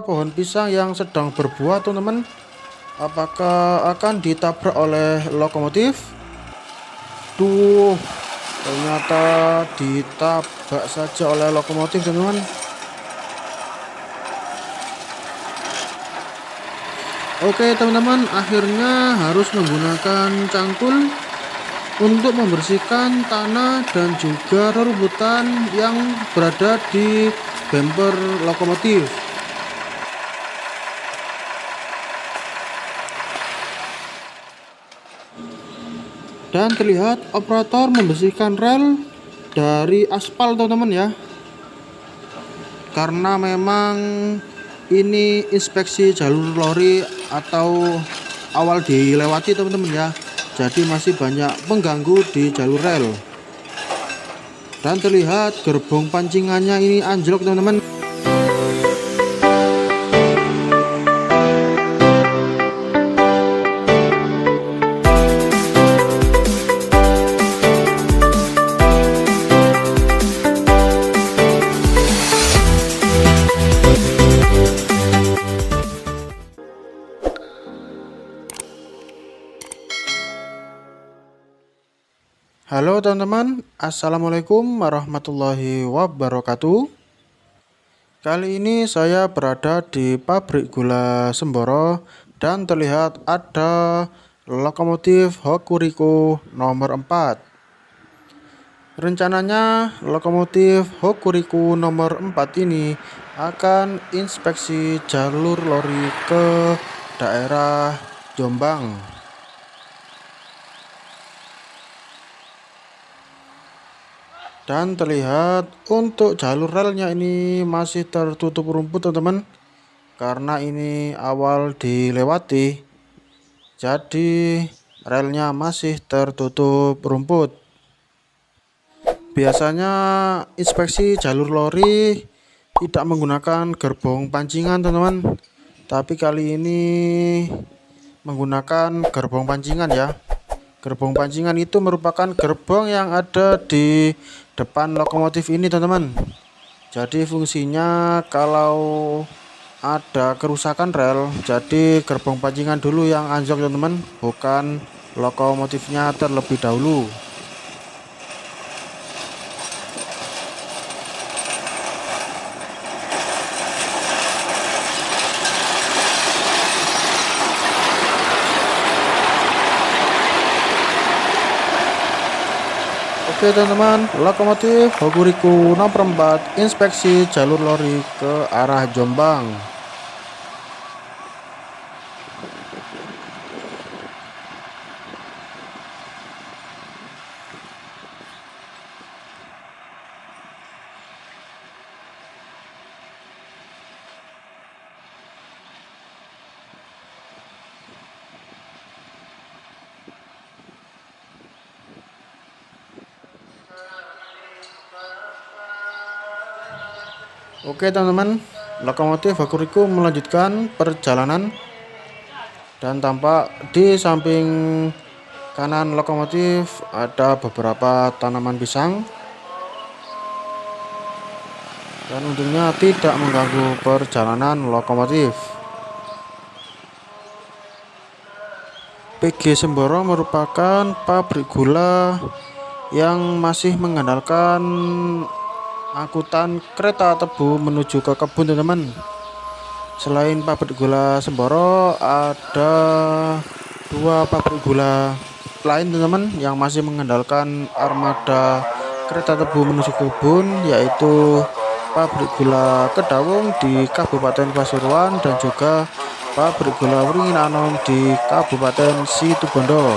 pohon pisang yang sedang berbuah teman-teman. Apakah akan ditabrak oleh lokomotif? Tuh, ternyata ditabrak saja oleh lokomotif teman-teman. Oke teman-teman, akhirnya harus menggunakan cangkul untuk membersihkan tanah dan juga rerumputan yang berada di bumper lokomotif. Dan terlihat operator membersihkan rel dari aspal teman-teman ya, karena memang ini inspeksi jalur lori atau awal dilewati teman-teman ya, jadi masih banyak pengganggu di jalur rel. Dan terlihat gerbong pancingannya ini anjlok teman-teman. Halo teman-teman, assalamualaikum warahmatullahi wabarakatuh. Kali ini saya berada di pabrik gula Semboro dan terlihat ada lokomotif Hokuriku nomor 4. Rencananya lokomotif Hokuriku nomor 4 ini akan inspeksi jalur lori ke daerah Jombang. Dan terlihat untuk jalur relnya ini masih tertutup rumput teman-teman, karena ini awal dilewati, jadi relnya masih tertutup rumput. Biasanya inspeksi jalur lori tidak menggunakan gerbong pancingan teman-teman, tapi kali ini menggunakan gerbong pancingan ya. Gerbong pancingan itu merupakan gerbong yang ada di depan lokomotif ini teman-teman. Jadi fungsinya kalau ada kerusakan rel, jadi gerbong pancingan dulu yang anjlok teman-teman, bukan lokomotifnya terlebih dahulu. Oke teman-teman, lokomotif Hokuriku nomor 4 inspeksi jalur lori ke arah Jombang. Oke teman-teman, lokomotif Hokuriku melanjutkan perjalanan dan tampak di samping kanan lokomotif ada beberapa tanaman pisang, dan untungnya tidak mengganggu perjalanan lokomotif. PG Semboro merupakan pabrik gula yang masih mengandalkan angkutan kereta tebu menuju ke kebun teman-teman. Selain pabrik gula Semboro, ada 2 pabrik gula lain teman-teman yang masih mengandalkan armada kereta tebu menuju kebun, yaitu pabrik gula Kedawung di Kabupaten Pasuruan dan juga pabrik gula Wringin Anom di Kabupaten Situbondo.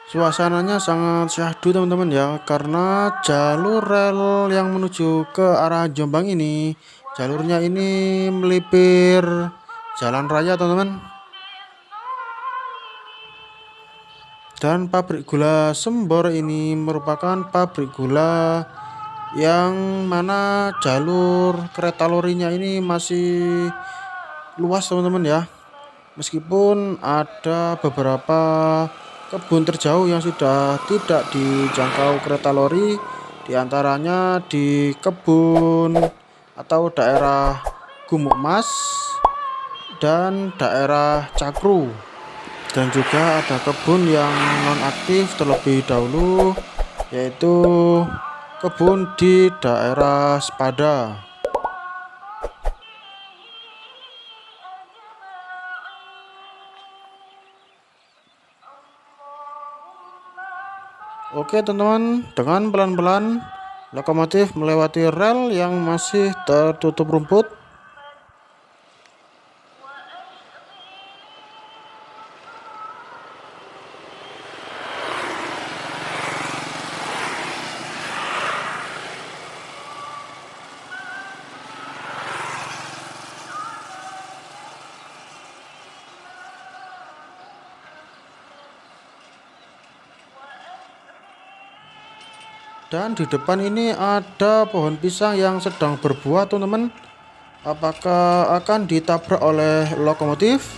Suasananya sangat syahdu teman-teman ya, karena jalur rel yang menuju ke arah Jombang ini, jalurnya ini melipir jalan raya teman-teman. Dan pabrik gula Sembor ini merupakan pabrik gula yang mana jalur kereta lorinya ini masih luas teman-teman ya. Meskipun ada beberapa kebun terjauh yang sudah tidak dijangkau kereta lori, diantaranya di kebun atau daerah Gumuk Mas dan daerah Cakru, dan juga ada kebun yang nonaktif terlebih dahulu, yaitu kebun di daerah Sepada. Oke teman-teman, dengan pelan-pelan lokomotif melewati rel yang masih tertutup rumput. Dan di depan ini ada pohon pisang yang sedang berbuah teman-teman. Apakah akan ditabrak oleh lokomotif?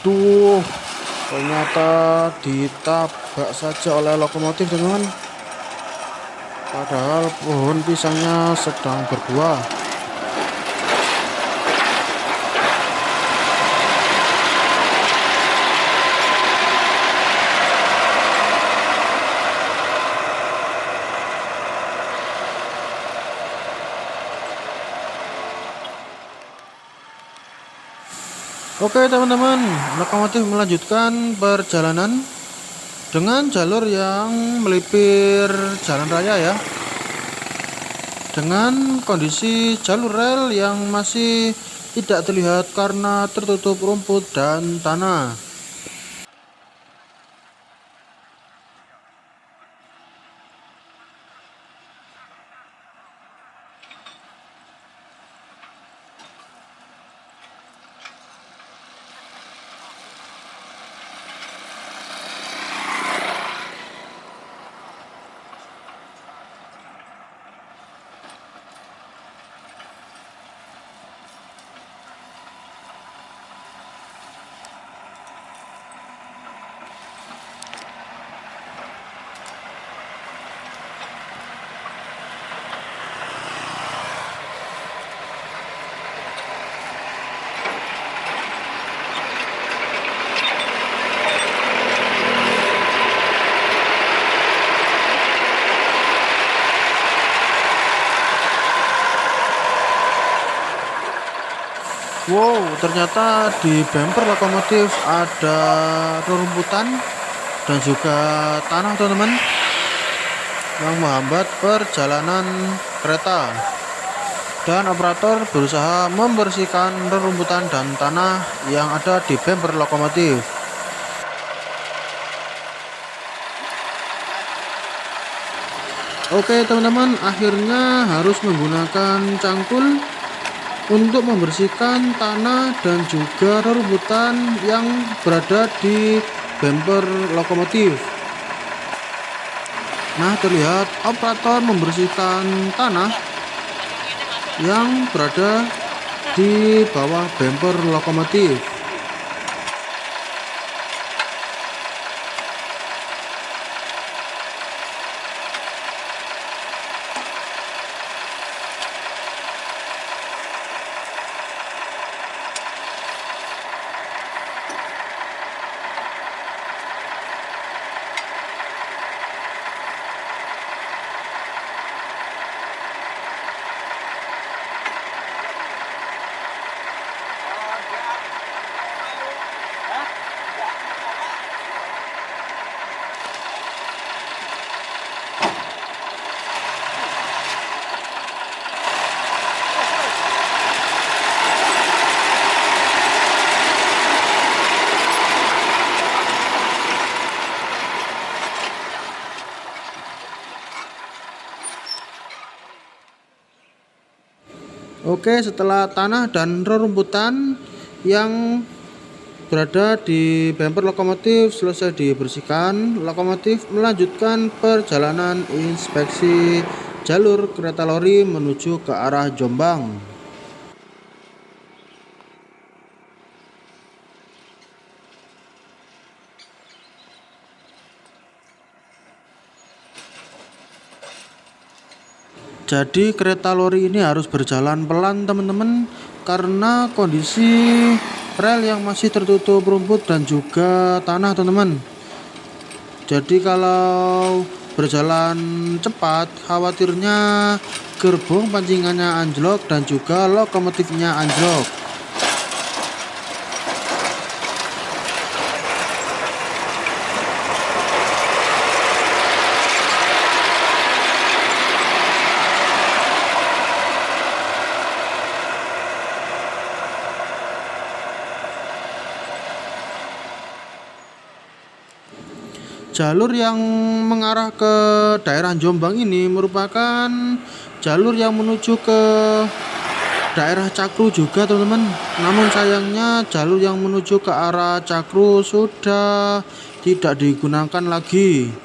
Tuh, ternyata ditabrak saja oleh lokomotif teman-teman. Padahal pohon pisangnya sedang berbuah. Oke teman-teman, lokomotif melanjutkan perjalanan dengan jalur yang melipir jalan raya ya, dengan kondisi jalur rel yang masih tidak terlihat karena tertutup rumput dan tanah. Wow, ternyata di bumper lokomotif ada rerumputan dan juga tanah teman-teman, yang menghambat perjalanan kereta. Dan operator berusaha membersihkan rerumputan dan tanah yang ada di bumper lokomotif. Oke teman-teman, akhirnya harus menggunakan cangkul untuk membersihkan tanah dan juga rerumputan yang berada di bumper lokomotif. Nah, terlihat operator membersihkan tanah yang berada di bawah bumper lokomotif. Oke, setelah tanah dan rerumputan yang berada di bumper lokomotif selesai dibersihkan, lokomotif melanjutkan perjalanan inspeksi jalur kereta lori menuju ke arah Jombang. Jadi kereta lori ini harus berjalan pelan teman-teman, karena kondisi rel yang masih tertutup rumput dan juga tanah teman-teman. Jadi kalau berjalan cepat khawatirnya gerbong pancingannya anjlok dan juga lokomotifnya anjlok. Jalur yang mengarah ke daerah Jombang ini merupakan jalur yang menuju ke daerah Cakru juga teman-teman. Namun sayangnya jalur yang menuju ke arah Cakru sudah tidak digunakan lagi.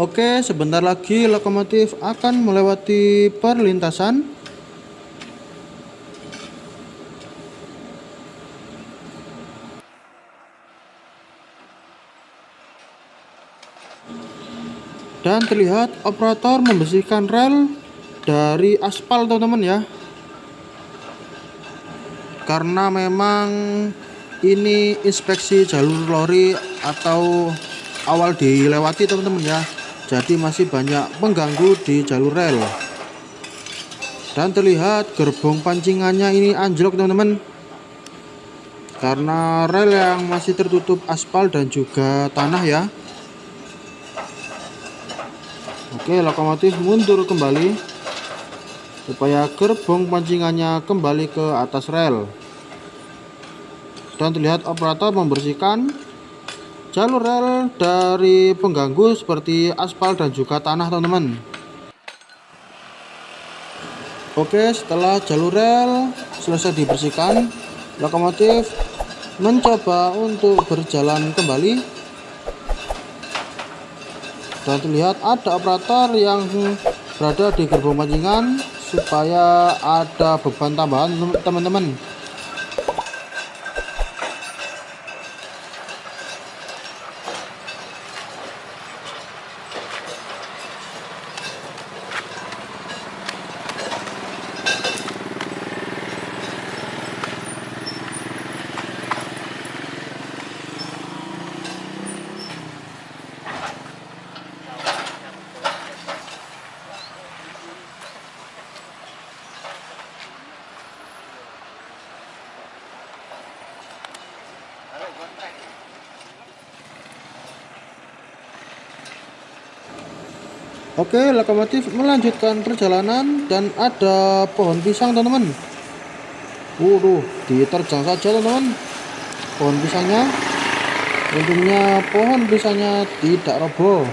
Oke, sebentar lagi lokomotif akan melewati perlintasan. Dan terlihat operator membersihkan rel dari aspal teman-teman ya. Karena memang ini inspeksi jalur lori atau awal dilewati teman-teman ya. Jadi masih banyak pengganggu di jalur rel. Dan terlihat gerbong pancingannya ini anjlok teman-teman, karena rel yang masih tertutup aspal dan juga tanah ya. Oke, lokomotif mundur kembali supaya gerbong pancingannya kembali ke atas rel. Dan terlihat operator membersihkan jalur rel dari pengganggu seperti aspal dan juga tanah teman-teman. Oke, setelah jalur rel selesai dibersihkan, lokomotif mencoba untuk berjalan kembali. Dan terlihat ada operator yang berada di gerbong pancingan supaya ada beban tambahan teman-teman. Oke, lokomotif melanjutkan perjalanan dan ada pohon pisang teman-teman. Waduh, diterjang saja teman-teman pohon pisangnya. Untungnya pohon pisangnya tidak roboh.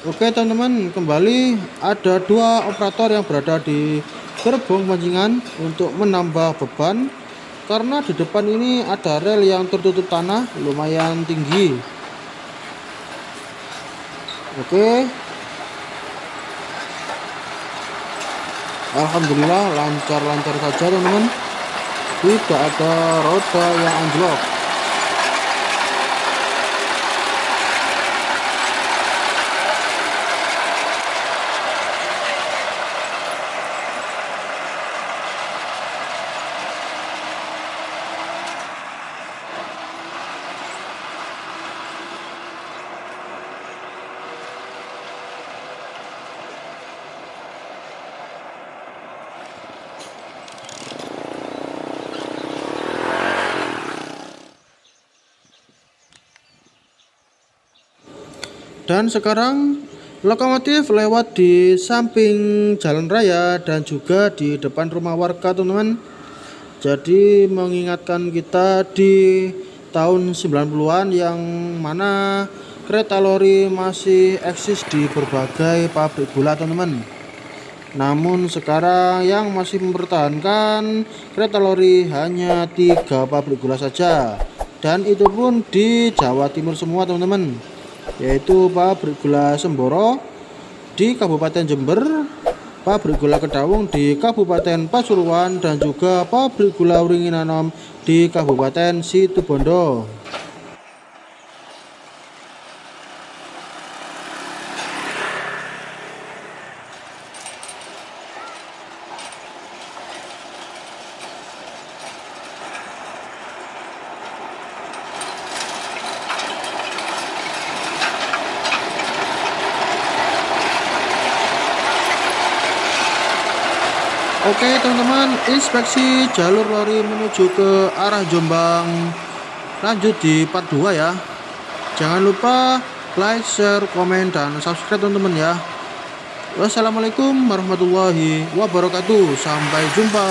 Oke teman-teman, kembali ada dua operator yang berada di gerbong pancingan untuk menambah beban, karena di depan ini ada rel yang tertutup tanah lumayan tinggi. Oke, alhamdulillah lancar-lancar saja teman-teman, tidak ada roda yang anjlok. Dan sekarang lokomotif lewat di samping jalan raya dan juga di depan rumah warga teman-teman. Jadi mengingatkan kita di tahun 90-an yang mana kereta lori masih eksis di berbagai pabrik gula teman-teman. Namun sekarang yang masih mempertahankan kereta lori hanya 3 pabrik gula saja, dan itu pun di Jawa Timur semua teman-teman, yaitu pabrik gula Semboro di Kabupaten Jember, pabrik gula Kedawung di Kabupaten Pasuruan, dan juga pabrik gula Wringinanom di Kabupaten Situbondo. Oke teman-teman, inspeksi jalur lori menuju ke arah Jombang lanjut di part 2 ya. Jangan lupa like, share, komen, dan subscribe teman-teman ya. Wassalamualaikum warahmatullahi wabarakatuh. Sampai jumpa.